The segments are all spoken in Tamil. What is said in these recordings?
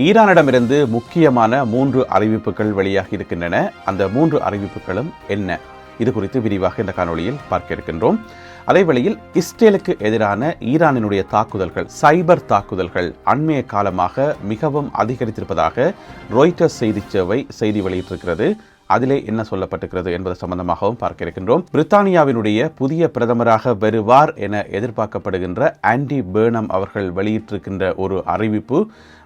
ஈரானிடமிருந்து முக்கியமான 3 அறிவிப்புகள் வெளியாகி இருக்கின்றன. அந்த 3 அறிவிப்புகளும் என்ன? இது குறித்து விரிவாக இந்த காணொளியில் பார்க்க இருக்கின்றோம். அதேவேளையில் இஸ்ரேலுக்கு எதிரான ஈரானினுடைய தாக்குதல்கள், சைபர் தாக்குதல்கள் அண்மைய காலமாக மிகவும் அதிகரித்திருப்பதாக ராய்ட்டர்ஸ் செய்தி சேவை செய்தி வெளியிட்டிருக்கிறது. அதிலே என்ன சொல்லப்பட்டிருக்கிறது என்பது சம்பந்தமாகவும் பார்க்க இருக்கின்றோம். பிரித்தானியாவினுடைய புதிய பிரதமராக வருவார் என எதிர்பார்க்கப்படுகின்ற ஆண்டி பேர்னம் அவர்கள் வெளியிட்டிருக்கின்ற ஒரு அறிவிப்பு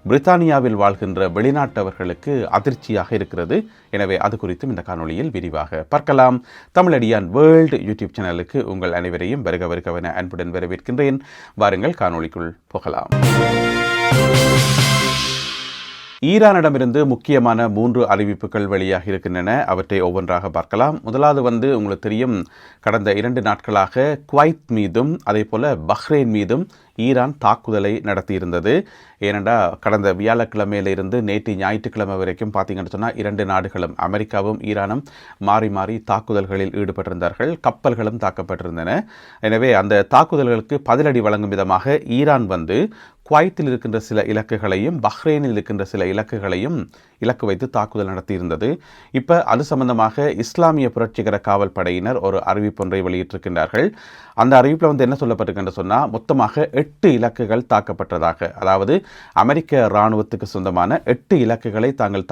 பிரித்தானியாவில் வாழ்கின்ற வெளிநாட்டவர்களுக்கு அதிர்ச்சியாக இருக்கிறது. எனவே அது குறித்தும் இந்த காணொளியில் விரிவாக பார்க்கலாம். தமிழடியான் வேர்ல்டு யூடியூப் சேனலுக்கு உங்கள் அனைவரையும் வருகவென அன்புடன் வரவேற்கின்றேன். வாருங்கள் காணொளிக்குள் போகலாம். ஈரானிடமிருந்து முக்கியமான 3 அறிவிப்புகள் வெளியாக இருக்கின்றன. அவற்றை ஒவ்வொன்றாக பார்க்கலாம். முதலாவது உங்களுக்கு தெரியும், கடந்த 2 நாட்களாக குவைத் மீதும் அதே போல பஹ்ரைன் மீதும் ஈரான் தாக்குதலை நடத்தியிருந்தது. ஏனென்றா கடந்த வியாழக்கிழமையிலிருந்து நேற்று ஞாயிற்றுக்கிழமை வரைக்கும் பார்த்தீங்கன்னு சொன்னால் 2 நாடுகளும் அமெரிக்காவும் ஈரானும் மாறி மாறி தாக்குதல்களில் ஈடுபட்டிருந்தார்கள். கப்பல்களும் தாக்கப்பட்டிருந்தன. எனவே அந்த தாக்குதல்களுக்கு பதிலடி வழங்கும் விதமாக ஈரான் குவைத்தில் இருக்கின்ற சில இலக்குகளையும் பஹ்ரைனில் இருக்கின்ற சில இலக்குகளையும் இலக்கு வைத்து தாக்குதல் நடத்தியிருந்தது. இப்போ அது சம்பந்தமாக இஸ்லாமிய புரட்சிகர காவல் படையினர் ஒரு அறிவிப்பொன்றை வெளியிட்டிருக்கின்றார்கள். அந்த அறிவிப்பில் என்ன சொல்லப்பட்டிருக்கின்ற சொன்னால், மொத்தமாக 8 இலக்குகள் தாக்கப்பட்டதாக, அதாவது அமெரிக்க இராணுவத்துக்கு சொந்தமான 8 இலக்குகளை தாங்கள்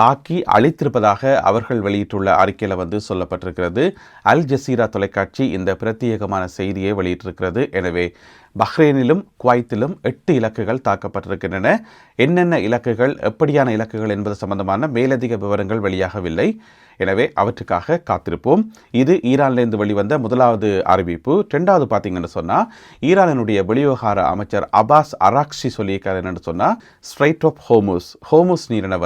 தாக்கி அழித்திருப்பதாக அவர்கள் வெளியிட்டுள்ள அறிக்கையில் சொல்லப்பட்டிருக்கிறது. அல் ஜசீரா தொலைக்காட்சி இந்த பிரத்யேகமான செய்தியை வெளியிட்டிருக்கிறது. எனவே பஹ்ரைனிலும் குவைத்திலும் 8 இலக்குகள் தாக்கப்பட்டிருக்கின்றன. என்னென்ன இலக்குகள், எப்படியான இலக்குகள் என்பது சம்பந்தமான மேலதிக விவரங்கள் வெளியாகவில்லை. எனவே அவற்றுக்காக காத்திருப்போம். இது ஈரானிலிருந்து வெளிவந்த முதலாவது அறிவிப்பு. 2வது பார்த்தீங்கன்னு சொன்னால், ஈரானினுடைய வெளிவிவகார அமைச்சர் அபாஸ் அராக்ஷி சொல்லியிருக்கார் என்னென்னு சொன்னால், ஸ்ட்ரைட் ஆஃப் ஹோமுஸ் நீரினை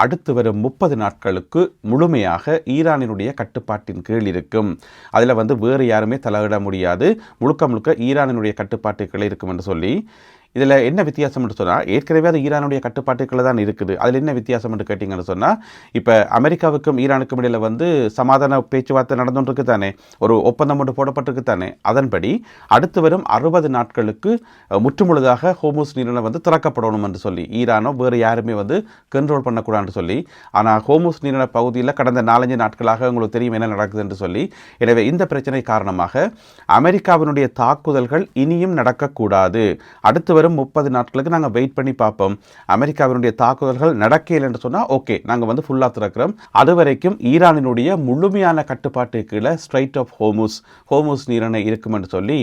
அடுத்து வரும் 30 நாட்களுக்கு முழுமையாக ஈரானினுடைய கட்டுப்பாட்டின் கீழ் இருக்கும். அதில் வேறு யாருமே தலையிட முடியாது, முழுக்க ஈரானினுடைய கட்டுப்பாட்டுக்களே இருக்கும் என்று சொல்லி, இதில் என்ன வித்தியாசம் என்று சொன்னால், ஏற்கனவே அது ஈரானுடைய கட்டுப்பாட்டுக்கள் தான் இருக்குது. அதில் என்ன வித்தியாசம் என்று கேட்டிங்கன்னு சொன்னால், இப்போ அமெரிக்காவுக்கும் ஈரானுக்கும் இடையில் சமாதான பேச்சுவார்த்தை நடந்துருக்கு தானே, ஒரு ஒப்பந்தம் ஒன்று போடப்பட்டிருக்கு தானே. அதன்படி அடுத்து வரும் 60 நாட்களுக்கு முற்றுமுழுதாக ஹோமுஸ் நீரினை திறக்கப்படணும் என்று சொல்லி, ஈரானோ வேறு யாருமே கண்ட்ரோல் பண்ணக்கூடாதுன்னு சொல்லி. ஆனால் ஹோமுஸ் நீரின பகுதியில் கடந்த 4-5 நாட்களாக உங்களுக்கு தெரியும் என்ன நடக்குது என்று சொல்லி. எனவே இந்த பிரச்சனை காரணமாக அமெரிக்காவினுடைய தாக்குதல்கள் இனியும் நடக்கக்கூடாது. அடுத்து 30 நாட்களுக்கு நாங்கள் வெயிட் பண்ணி பார்ப்போம். அமெரிக்காவினுடைய தாக்குதல்கள் நடக்கல என்று சொன்னால் ஓகே, நாங்கள் ஃபுல்லாக திறக்கிறோம். அது வரைக்கும் ஈரானினுடைய முழுமையான கட்டுப்பாட்டு கீழே ஸ்ட்ரைட் ஆஃப் ஹோமுஸ் நீரிணை இருக்கும் என்று சொல்லி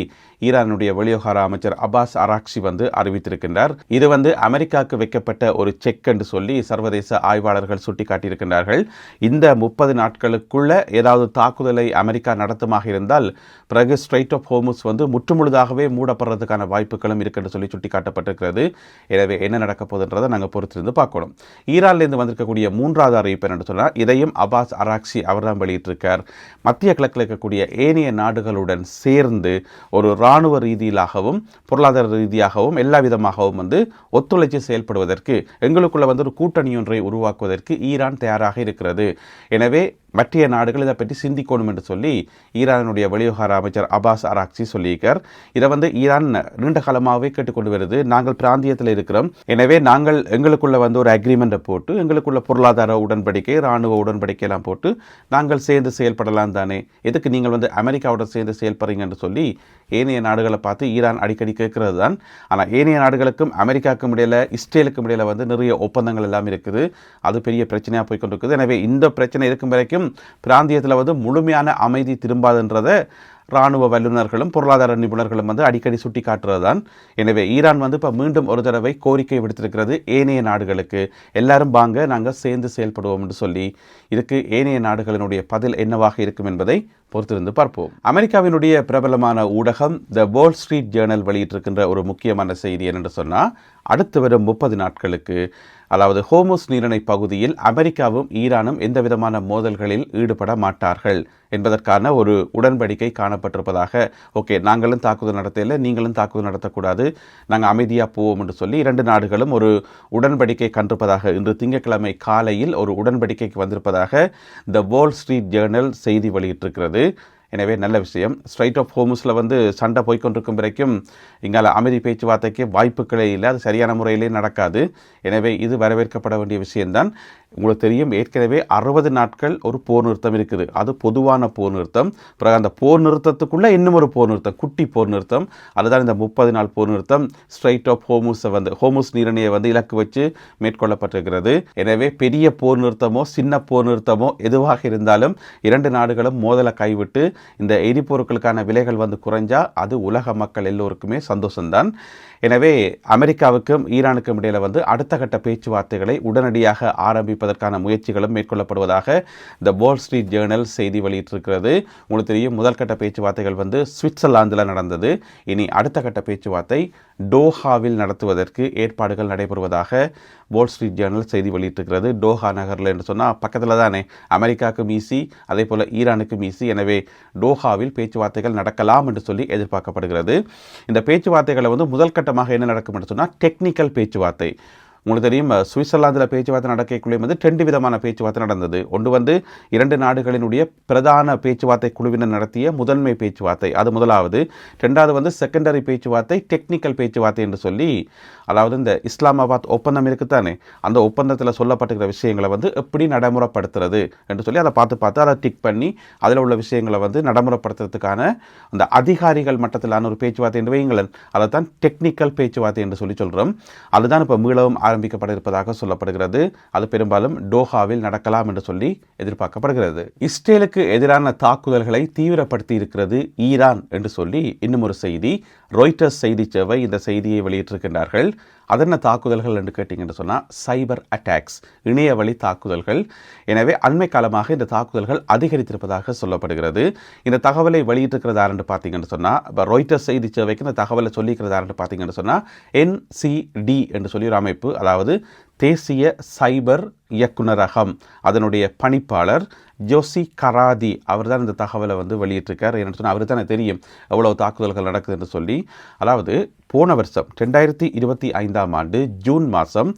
ஈரானுடைய வெளிவிவகார அமைச்சர் அபாஸ் அராக்ஷி அறிவித்திருக்கின்றார். இது அமெரிக்காவுக்கு வைக்கப்பட்ட ஒரு செக் என்று சொல்லி சர்வதேச ஆய்வாளர்கள் சுட்டிக்காட்டியிருக்கின்றார்கள். இந்த 30 நாட்களுக்குள்ள ஏதாவது தாக்குதலை அமெரிக்கா நடத்துமாக இருந்தால் பிறகு ஸ்ட்ரைட் ஆஃப் ஹோமுஸ் முற்றுமுழுதாகவே மூடப்படுறதுக்கான வாய்ப்புகளும் இருக்குன்னு சொல்லி சுட்டிக்காட்டப்பட்டிருக்கிறது. எனவே என்ன நடக்க போகுதுன்றதை நாங்கள் பொறுத்திருந்து பார்க்கணும். ஈரானிலிருந்து வந்திருக்கக்கூடிய 3வது அறிவிப்பு என்று சொன்னால், இதையும் அபாஸ் அராக்ஷி அவர் தான் வெளியிட்டிருக்கார். மத்திய கிழக்கில் இருக்கக்கூடிய ஏனைய நாடுகளுடன் சேர்ந்து ஒரு இராணுவ ரீதியிலாகவும் பொருளாதார ரீதியாகவும் எல்லா விதமாகவும் ஒத்துழைச்சு செயல்படுவதற்கு எங்களுக்குள்ள ஒரு கூட்டணி ஒன்றை உருவாக்குவதற்கு ஈரான் தயாராக இருக்கிறது. எனவே மற்ற நாடுகள் இதை பற்றி சிந்திக்கணும் என்று சொல்லி ஈரானுடைய வெளிவிவகார அமைச்சர் அபாஸ் அராக்சி சொல்லியிருக்கார். இதை ஈரான் நீண்ட காலமாகவே கேட்டுக்கொண்டு வருது. நாங்கள் பிராந்தியத்தில் இருக்கிறோம், எனவே நாங்கள் எங்களுக்குள்ள ஒரு அக்ரிமெண்ட்டை போட்டு எங்களுக்குள்ள பொருளாதார உடன்படிக்கை, இராணுவ உடன்படிக்கை எல்லாம் போட்டு நாங்கள் சேர்ந்து செயல்படலாம் தானே, எதுக்கு நீங்கள் அமெரிக்காவுடன் சேர்ந்து செயல்படுறீங்க என்று சொல்லி ஏனைய நாடுகளை பார்த்து ஈரான் அடிக்கடி கேட்கறது தான். ஆனால் ஏனைய நாடுகளுக்கும் அமெரிக்காவுக்கும் இடையில, இஸ்ரேலுக்கும் இடையில நிறைய ஒப்பந்தங்கள் எல்லாம் இருக்குது. அது பெரிய பிரச்சனையாக போய்கொண்டிருக்குது. எனவே இந்த பிரச்சனை இருக்கும் வரைக்கும் பிராந்தியத்தில் முழுமையான அமைதி திரும்பாதுன்றதை இராணுவ வல்லுநர்களும் பொருளாதார நிபுணர்களும் அடிக்கடி சுட்டி காட்டுறது தான். எனவே ஈரான் இப்போ மீண்டும் ஒரு தடவை கோரிக்கை விடுத்திருக்கிறது ஏனைய நாடுகளுக்கு, எல்லாரும் வாங்க நாங்கள் சேர்ந்து செயல்படுவோம் என்று சொல்லி. இதுக்கு ஏனைய நாடுகளினுடைய பதில் என்னவாக இருக்கும் என்பதை பொறுத்திருந்து பார்ப்போம். அமெரிக்காவினுடைய பிரபலமான ஊடகம் த வால் ஸ்ட்ரீட் ஜேர்னல் வெளியிட்டிருக்கின்ற ஒரு முக்கியமான செய்தி என்னென்று சொன்னால், அடுத்து வரும் 30 நாட்களுக்கு, அதாவது ஹோமுஸ் நீரிணை பகுதியில் அமெரிக்காவும் ஈரானும் எந்த விதமான மோதல்களில் ஈடுபட மாட்டார்கள் என்பதற்கான ஒரு உடன்படிக்கை காணப்பட்டிருப்பதாக. ஓகே, நாங்களும் தாக்குதல் நடத்தல, நீங்களும் தாக்குதல் நடத்தக்கூடாது, நாங்கள் அமைதியாக போவோம் என்று சொல்லி 2 நாடுகளும் ஒரு உடன்படிக்கை கண்டிருப்பதாக இன்று திங்கட்கிழமை காலையில் ஒரு உடன்படிக்கைக்கு வந்திருப்பதாக த வால் ஸ்ட்ரீட் ஜேர்னல் செய்தி வெளியிட்டிருக்கிறது. எனவே நல்ல விஷயம். ஸ்ட்ரைட் ஆஃப் ஹோர்முஸில் வந்து சண்டை போய்கொண்டிருக்கும் வரைக்கும் இங்கால அமைதி பேச்சுவார்த்தைக்கு வாய்ப்புகளே இல்லை, அது சரியான முறையிலே நடக்காது. எனவே இது வரவேற்கப்பட வேண்டிய விஷயம்தான். உங்களுக்கு தெரியும், ஏற்கனவே 60 நாட்கள் ஒரு போர் நிறுத்தம் இருக்குது. அது பொதுவான போர் நிறுத்தம். பிறகு அந்த போர் நிறுத்தத்துக்குள்ளே இன்னும் ஒரு போர் நிறுத்தம், குட்டி போர் நிறுத்தம். அதுதான் இந்த 30 நாள் போர் நிறுத்தம். ஸ்ட்ரைட் ஆஃப் ஹோர்முஸை வந்து ஹோர்முஸ் நீரிணையை வந்து இலக்கு வச்சு மேற்கொள்ளப்பட்டிருக்கிறது. எனவே பெரிய போர் நிறுத்தமோ சின்ன போர் நிறுத்தமோ எதுவாக இருந்தாலும் 2 நாடுகளும் மோதலை கைவிட்டு இந்த எரிபொருட்களுக்கான விலைகள் வந்து குறைஞ்சா அது உலக மக்கள் எல்லோருக்குமே சந்தோஷம்தான். எனவே அமெரிக்காவுக்கும் ஈரானுக்கும் இடையில் வந்து அடுத்த கட்ட பேச்சுவார்த்தைகளை உடனடியாக ஆரம்பிப்பதற்கான முயற்சிகளும் மேற்கொள்ளப்படுவதாக த வால் ஸ்ட்ரீட் ஜேர்னல் செய்தி வெளியிட்டிருக்கிறது. உங்களுக்கு தெரியும், முதல் கட்ட பேச்சுவார்த்தைகள் வந்து சுவிட்சர்லாந்தில் நடந்தது. இனி அடுத்த கட்ட பேச்சுவார்த்தை டோஹாவில் நடத்துவதற்கு ஏற்பாடுகள் நடைபெறுவதாக வால் ஸ்ட்ரீட் ஜேர்னல் செய்தி வெளியிட்டிருக்கிறது. டோஹா நகரில் என்று சொன்னால் பக்கத்தில் தானே, அமெரிக்காவுக்கும் ஈசி, அதே போல் ஈரானுக்கும் ஈசி. எனவே டோஹாவில் பேச்சுவார்த்தைகள் நடக்கலாம் என்று சொல்லி எதிர்பார்க்கப்படுகிறது. இந்த பேச்சுவார்த்தைகளை வந்து முதல் கட்டமாக என்ன நடக்கும் என்று சொன்னால் டெக்னிக்கல் பேச்சுவார்த்தை. உங்களுக்கு தெரியும், சுவிட்சர்லாந்தில் பேச்சுவார்த்தை நடக்கக்குள்ளே வந்து 2 விதமான பேச்சுவார்த்தை நடந்தது. ஒன்று வந்து 2 நாடுகளினுடைய பிரதான பேச்சுவார்த்தை குழுவினர் நடத்திய முதன்மை பேச்சுவார்த்தை, அது முதலாவது. 2வது வந்து செகண்டரி பேச்சுவார்த்தை, டெக்னிக்கல் பேச்சுவார்த்தை என்று சொல்லி, அதாவது இந்த இஸ்லாமாபாத் ஒப்பந்தம் இருக்குத்தானே, அந்த ஒப்பந்தத்தில் சொல்லப்பட்டிருக்கிற விஷயங்களை வந்து எப்படி நடைமுறைப்படுத்துறது என்று சொல்லி அதை பார்த்து அதை டிக் பண்ணி அதில் உள்ள விஷயங்களை வந்து நடைமுறைப்படுத்துறதுக்கான அந்த அதிகாரிகள் மட்டத்திலான ஒரு பேச்சுவார்த்தை என்று வையுங்களேன், அதை தான் டெக்னிக்கல் பேச்சுவார்த்தை என்று சொல்லி சொல்கிறோம். அதுதான் இப்போ மீளவும் ஆரம்பிக்கப்பட இருப்பதாக சொல்லப்படுகிறது. அது பெரும்பாலும் டோஹாவில் நடக்கலாம் என்று சொல்லி எதிர்பார்க்கப்படுகிறது. இஸ்ரேலுக்கு எதிரான தாக்குதல்களை தீவிரப்படுத்தி இருக்கிறது ஈரான் என்று சொல்லி இன்னும் ஒரு செய்தி, ராய்ட்டர்ஸ் செய்தி சேவை இந்த செய்தியை வெளியிட்டிருக்கின்றார்கள். அதென்ன தாக்குதல்கள் என்று கேட்டிங்கன்னு சொன்னால் சைபர் அட்டாக்ஸ், இணையவழி தாக்குதல்கள். எனவே அண்மை காலமாக இந்த தாக்குதல்கள் அதிகரித்திருப்பதாக சொல்லப்படுகிறது. இந்த தகவலை வெளியிட்டிருக்கிறது யாருன்னு பார்த்தீங்கன்னு சொன்னால், இப்போ ராய்ட்டர்ஸ் செய்தி சேவைக்கு இந்த தகவலை சொல்லியிருக்கிறது யாருன்னு பார்த்தீங்கன்னு சொன்னால் NCD என்று சொல்லி ஒரு அமைப்பு, அதாவது தேசிய சைபர் இயக்குநரகம், அதனுடைய பணிப்பாளர் ஜோசி கராதி அவர் தான் இந்த தகவலை வந்து வெளியிட்டிருக்கார். என்னென்னு சொன்னால் அவருக்கு தானே தெரியும் எவ்வளவு தாக்குதல்கள் நடக்குது என்று சொல்லி. அதாவது போன வருஷம் 2025ஆம் ஆண்டு ஜூன் மாதம்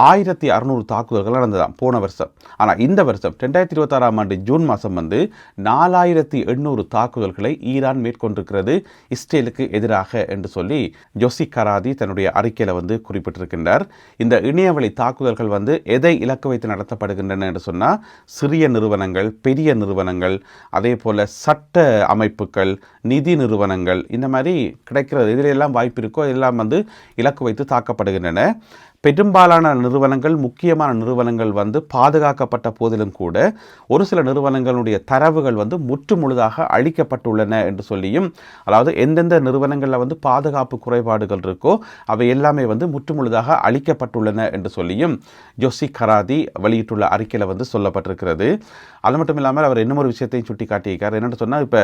1600 தாக்குதல்கள் நடந்ததாம் போன வருஷம். ஆனால் இந்த வருஷம் 2026ஆம் ஆண்டு ஜூன் மாதம் வந்து 4800 தாக்குதல்களை ஈரான் மேற்கொண்டிருக்கிறது இஸ்ரேலுக்கு எதிராக என்று சொல்லி ஜோசி கராதி தன்னுடைய அறிக்கையில் வந்து குறிப்பிட்டிருக்கின்றார். இந்த இணையவழி தாக்குதல்கள் வந்து எதை இலக்கு வைத்து நடத்தப்படுகின்றன என்று சொன்னால் சிறிய நிறுவனங்கள், பெரிய நிறுவனங்கள், அதே போல் சட்ட அமைப்புகள், நிதி நிறுவனங்கள், இந்த மாதிரி கிடைக்கிறது இதில் எல்லாம் வாய்ப்பு இருக்கோ எல்லாம் வந்து இலக்கு வைத்து தாக்கப்படுகின்றன. பெரும்பாலான நிறுவனங்கள், முக்கியமான நிறுவனங்கள் வந்து பாதுகாக்கப்பட்ட போதிலும் கூட ஒரு சில நிறுவனங்களுடைய தரவுகள் வந்து முற்றுமுழுதாக அழிக்கப்பட்டுள்ளன என்று சொல்லியும், அதாவது எந்தெந்த நிறுவனங்களில் வந்து பாதுகாப்பு குறைபாடுகள் இருக்கோ அவை எல்லாமே வந்து முற்றுமுழுதாக அழிக்கப்பட்டுள்ளன என்று சொல்லியும் ஜோசி கராதி வெளியிட்டுள்ள அறிக்கையில் வந்து சொல்லப்பட்டிருக்கிறது. அது மட்டும் இல்லாமல் அவர் இன்னும் ஒரு விஷயத்தையும் சுட்டி காட்டியிருக்கார். என்னென்னு சொன்னால், இப்போ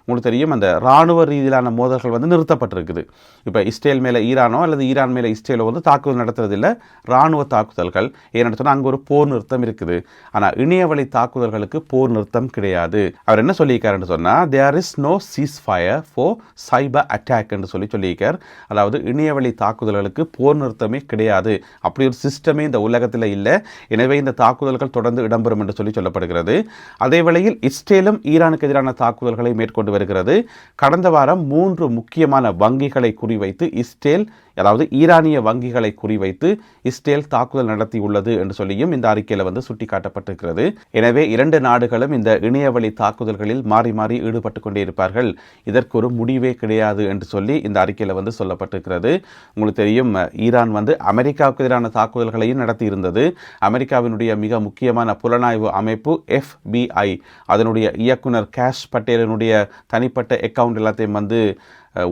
உங்களுக்கு தெரியும் அந்த இராணுவ ரீதியிலான மோதல்கள் வந்து நிறுத்தப்பட்டிருக்குது. இப்போ இஸ்ரேல் மேலே ஈரானோ அல்லது ஈரான் மேலே இஸ்ரேலோ வந்து தாக்குதல் நடத்துறதில்லை, இராணுவ தாக்குதல்கள். ஏன்னு சொன்னால் அங்கே ஒரு போர் நிறுத்தம் இருக்குது. ஆனால் இணையவழி தாக்குதல்களுக்கு போர் நிறுத்தம் கிடையாது. அவர் என்ன சொல்லியிருக்காருன்னு சொன்னால், there is no ceasefire for cyber attack என்று சொல்லியிருக்கார். அதாவது இணையவழி தாக்குதல்களுக்கு போர் நிறுத்தமே கிடையாது, அப்படி ஒரு சிஸ்டமே இந்த உலகத்தில் இல்லை. எனவே இந்த தாக்குதல்கள் தொடர்ந்து இடம்பெறும் என்று சொல்லப்படுகிறது. அதே வேளையில் இஸ்ரேலும் ஈரானுக்கு எதிரான தாக்குதல்களை மேற்கொண்டு வருகிறது. கடந்த வாரம் 3 முக்கியமான வங்கிகளை குறிவைத்து இஸ்ரேல், அதாவது ஈரானிய வங்கிகளை குறிவைத்து இஸ்ரேல் தாக்குதல் நடத்தியுள்ளது என்று சொல்லியும் இந்த அறிக்கையில் வந்து சுட்டிக்காட்டப்பட்டிருக்கிறது. எனவே 2 நாடுகளும் இந்த இணையவழி தாக்குதல்களில் மாறி மாறி ஈடுபட்டு கொண்டே இருப்பார்கள், இதற்கு ஒரு முடிவே கிடையாது என்று சொல்லி இந்த அறிக்கையில் வந்து சொல்லப்பட்டிருக்கிறது. உங்களுக்கு தெரியும், ஈரான் வந்து அமெரிக்காவுக்கு எதிரான தாக்குதல்களையும் நடத்தி இருந்தது. அமெரிக்காவினுடைய மிக முக்கியமான புலனாய்வு அமைப்பு FBI, அதனுடைய இயக்குனர் கேஷ் பட்டேலினுடைய தனிப்பட்ட அக்கவுண்ட் எல்லாத்தையும் வந்து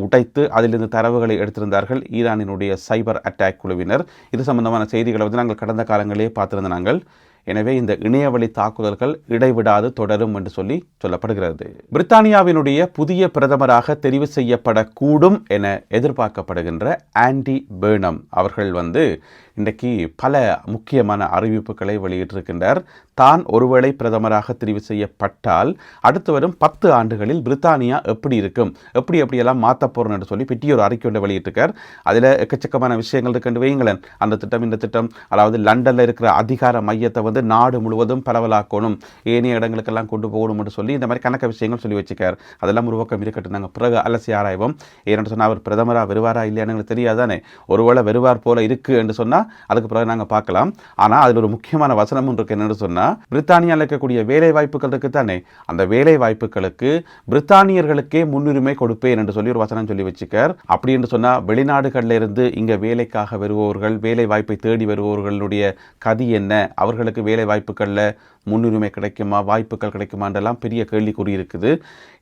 உடைத்து அதிலிருந்து தரவுகளை எடுத்திருந்தார்கள் ஈரானினுடைய சைபர் அட்டாக் குழுவினர். இது சம்பந்தமான செய்திகளை வந்து நாங்கள் கடந்த காலங்களிலே பார்த்திருந்த நாங்கள். எனவே இந்த இணையவழி தாக்குதல்கள் இடைவிடாது தொடரும் என்று சொல்லப்படுகிறது. பிரித்தானியாவினுடைய புதிய பிரதமராக தெரிவு செய்யப்படக்கூடும் என எதிர்பார்க்கப்படுகின்ற ஆண்டி பர்னம் அவர்கள் வந்து இன்றைக்கு பல முக்கியமான அறிவிப்புகளை வெளியிட்டிருக்கின்றார். தான் ஒருவேளை பிரதமராக தெரிவு செய்யப்பட்டால் அடுத்து வரும் 10 ஆண்டுகளில் பிரித்தானியா எப்படி இருக்கும், எப்படியெல்லாம் மாற்ற போறோம் என்று சொல்லி பெரிய ஒரு அறிக்கை ஒன்று வெளியிட்டிருக்கார். அதில் எக்கச்சக்கமான விஷயங்கள் இருக்குன்னு வைங்களேன். அந்த திட்டம் இந்த திட்டம், அதாவது லண்டனில் இருக்கிற அதிகார மையத்தை வந்து நாடு முழுவதும் பரவலாக்கணும், ஏனைய இடங்களுக்கெல்லாம் கொண்டு போகணும் என்று சொல்லி இந்த மாதிரி கணக்க விஷயங்கள் சொல்லி வச்சுக்கார். அதெல்லாம் ஒரு பக்கம் இருக்கட்டும், நாங்கள் பிறகு அலசி ஆராய்வோம். ஏன்னு சொன்னால் அவர் பிரதமராக வருவாரா இல்லையான்னு எங்களுக்கு தெரியாதானே. ஒருவேளை வருவார் போல இருக்கு என்று சொன்னால் அதுக்கு பிறகு நாங்கள் பார்க்கலாம். ஆனால் அதில் ஒரு முக்கியமான வசனம் ஒன்று இருக்கு. என்னென்னு சொன்னால், பிரித்தானியாவில் இருக்கக்கூடிய வேலை வாய்ப்புகள் இருக்கு தானே, அந்த வேலை வாய்ப்புகளுக்கு பிரித்தானியர்களுக்கே முன்னுரிமை கொடுப்பேன் என்று சொல்லி ஒரு வசனம் சொல்லி வச்சுக்கார். அப்படி என்று சொன்னால் வெளிநாடுகளில் இருந்து இங்கே வேலைக்காக வருபவர்கள், வேலை வாய்ப்பை தேடி வருபவர்களுடைய கதி என்ன, அவர்களுக்கு வேலை வாய்ப்புகளில் முன்னுரிமை கிடைக்குமா, வாய்ப்புகள் கிடைக்குமான்றெல்லாம் பெரிய கேள்விக்குறி இருக்குது.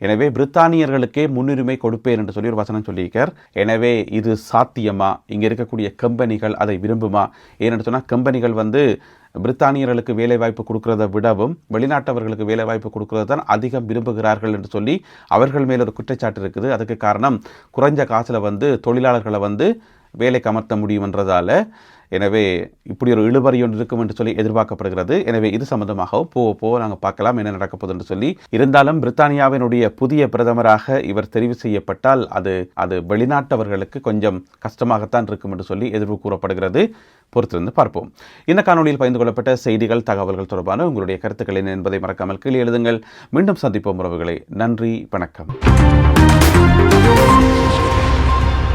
எனவே பிரித்தானியர்களுக்கே முன்னுரிமை கொடுப்பேன் என்று சொல்லி ஒரு வசனம் சொல்லியிருக்கார். எனவே இது சாத்தியமா? இங்கே இருக்கக்கூடிய கம்பெனிகள் அதை விரும்புமா? ஏன்னு சொன்னால் கம்பெனிகள் வந்து பிரித்தானியர்களுக்கு வேலைவாய்ப்பு கொடுக்கறதை விடவும் வெளிநாட்டவர்களுக்கு வேலைவாய்ப்பு கொடுக்கறது தான் அதிகம் விரும்புகிறார்கள் என்று சொல்லி அவர்கள் மேல் ஒரு குற்றச்சாட்டு இருக்குது. அதுக்கு காரணம் குறைஞ்ச காசில் வந்து தொழிலாளர்களை வந்து வேலைக்கு அமர்த்த முடியும்ன்றதால. எனவே இப்படி ஒரு இழுபறி ஒன்று இருக்கும் என்று சொல்லி எதிர்பார்க்கப்படுகிறது. எனவே இது சம்பந்தமாகவும் போக நாங்கள் பார்க்கலாம் என்ன நடக்க போகுது என்று சொல்லி. இருந்தாலும் பிரித்தானியாவினுடைய புதிய பிரதமராக இவர் தெரிவு செய்யப்பட்டால் அது வெளிநாட்டவர்களுக்கு கொஞ்சம் கஷ்டமாகத்தான் இருக்கும் என்று சொல்லி எதிர்ப்பு கூறப்படுகிறது. பொறுத்திருந்து பார்ப்போம். இந்த காணொலியில் பகிர்ந்து கொள்ளப்பட்ட செய்திகள், தகவல்கள் தொடர்பான உங்களுடைய கருத்துக்கள் என்ன என்பதை மறக்காமல் கீழே எழுதுங்கள். மீண்டும் சந்திப்போம் உறவுகளை. நன்றி, வணக்கம்.